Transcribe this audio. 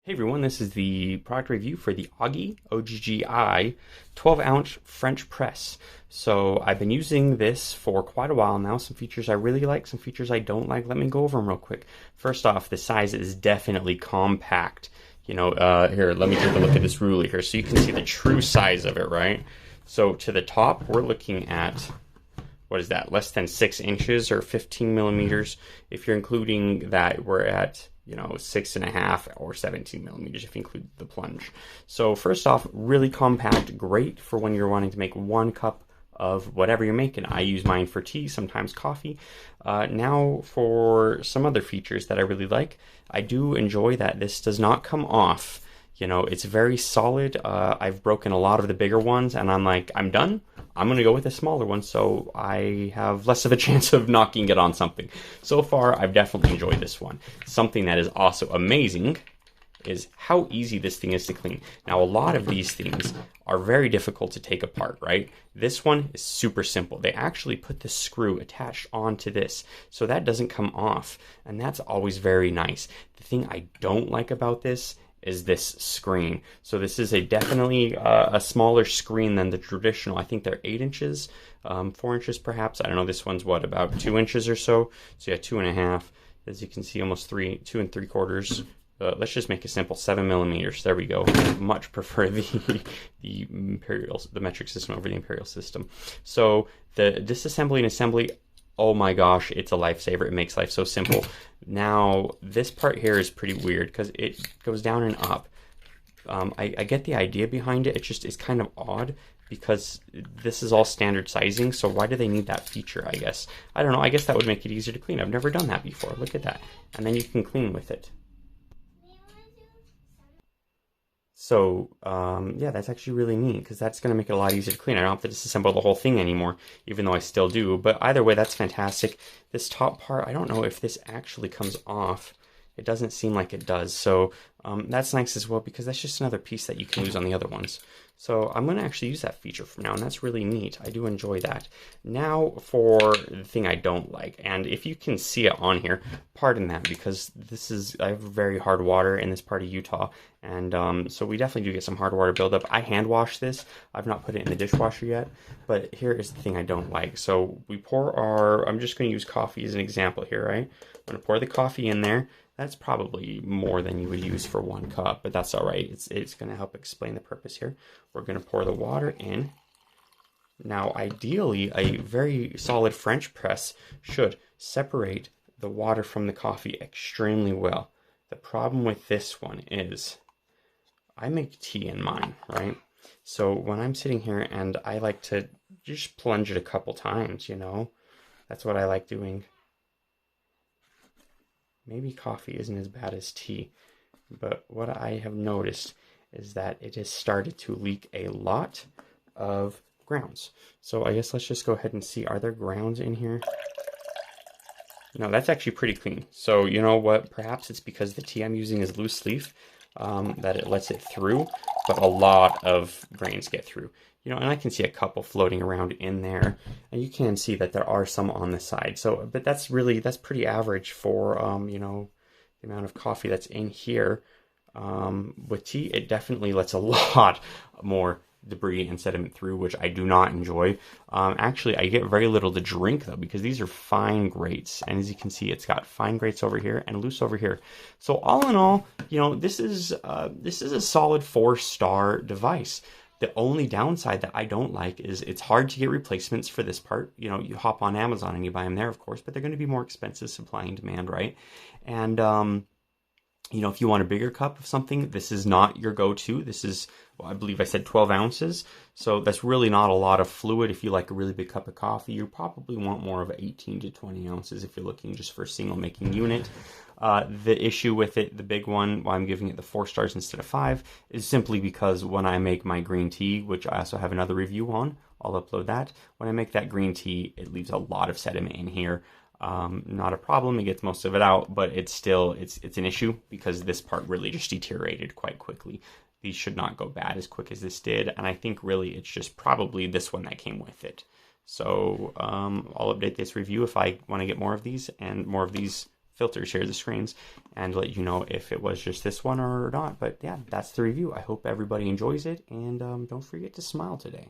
Hey everyone, this is the product review for the Oggi, OGGI 12-ounce French press. So I've been using this for quite a while now. Some features I really like, some features I don't like. Let me go over them real quick. First off, the size is definitely compact. Here, let me take a look at this ruler here so you can see the true size of it, right? So to the top, we're looking at, what is that, less than 6 inches or 15 millimeters. If you're including that, we're at 6.5 or 17 millimeters if you include the plunge. So first off, really compact, great for when you're wanting to make 1 cup of whatever you're making. I use mine for tea, sometimes coffee. Now for some other features that I really like, I do enjoy that this does not come off. It's very solid. I've broken a lot of the bigger ones and I'm like, I'm done. I'm going to go with a smaller one so I have less of a chance of knocking it on something. So far, I've definitely enjoyed this one. Something that is also amazing is how easy this thing is to clean. Now, a lot of these things are very difficult to take apart, right? This one is super simple. They actually put the screw attached onto this, so that doesn't come off, and that's always very nice. The thing I don't like about this is this screen. So this is definitely a smaller screen than the traditional. I think they're 8 inches, 4 inches perhaps. I don't know, this one's what, about 2 inches or so? So yeah, 2.5. As you can see, almost 2 3/4. Let's just make it simple, 7 millimeters. There we go. I much prefer the metric system over the imperial system. So the disassembly and assembly, oh my gosh, it's a lifesaver. It makes life so simple. Now, this part here is pretty weird because it goes down and up. I get the idea behind it. It's kind of odd because this is all standard sizing. So why do they need that feature, I guess? I don't know. I guess that would make it easier to clean. I've never done that before. Look at that. And then you can clean with it. So, yeah, that's actually really neat because that's going to make it a lot easier to clean. I don't have to disassemble the whole thing anymore, even though I still do. But either way, that's fantastic. This top part, I don't know if this actually comes off. It doesn't seem like it does. So that's nice as well because that's just another piece that you can use on the other ones. So I'm going to actually use that feature from now, and that's really neat. I do enjoy that. Now for the thing I don't like, and if you can see it on here, pardon that because I have very hard water in this part of Utah, and so we definitely do get some hard water buildup. I hand wash this. I've not put it in the dishwasher yet, but here is the thing I don't like. So we pour I'm just going to use coffee as an example here, right? I'm going to pour the coffee in there. That's probably more than you would use for 1 cup, but that's all right. It's going to help explain the purpose here. We're going to pour the water in. Now, ideally, a very solid French press should separate the water from the coffee extremely well. The problem with this one is I make tea in mine, right? So when I'm sitting here and I like to just plunge it a couple times, that's what I like doing. Maybe coffee isn't as bad as tea, but what I have noticed is that it has started to leak a lot of grounds. So I guess let's just go ahead and see, are there grounds in here? No, that's actually pretty clean. So you know what, perhaps it's because the tea I'm using is loose leaf, that it lets it through, but a lot of grains get through. And I can see a couple floating around in there, and you can see that there are some on the side. So, but that's pretty average for, the amount of coffee that's in here. With tea, it definitely lets a lot more debris and sediment through, which I do not enjoy. Actually, I get very little to drink though, because these are fine grates. And as you can see, it's got fine grates over here and loose over here. So all in all, this is a solid 4-star device. The only downside that I don't like is it's hard to get replacements for this part. You hop on Amazon and you buy them there, of course, but they're going to be more expensive, supply and demand, right? And, if you want a bigger cup of something, this is not your go-to. This is, well, I believe I said 12 ounces. So that's really not a lot of fluid. If you like a really big cup of coffee, you probably want more of 18 to 20 ounces if you're looking just for a single making unit. The issue with it, the big one, why I'm giving it the 4 stars instead of 5, is simply because when I make my green tea, which I also have another review on, I'll upload that. When I make that green tea, it leaves a lot of sediment in here. Not a problem, it gets most of it out, but it's still, it's an issue because this part really just deteriorated quite quickly. These should not go bad as quick as this did, and I think really it's just probably this one that came with it. So I'll update this review if I want to get more of these, and more of these filters here, the screens, and let you know if it was just this one or not. But yeah, that's the review. I hope everybody enjoys it, and don't forget to smile today.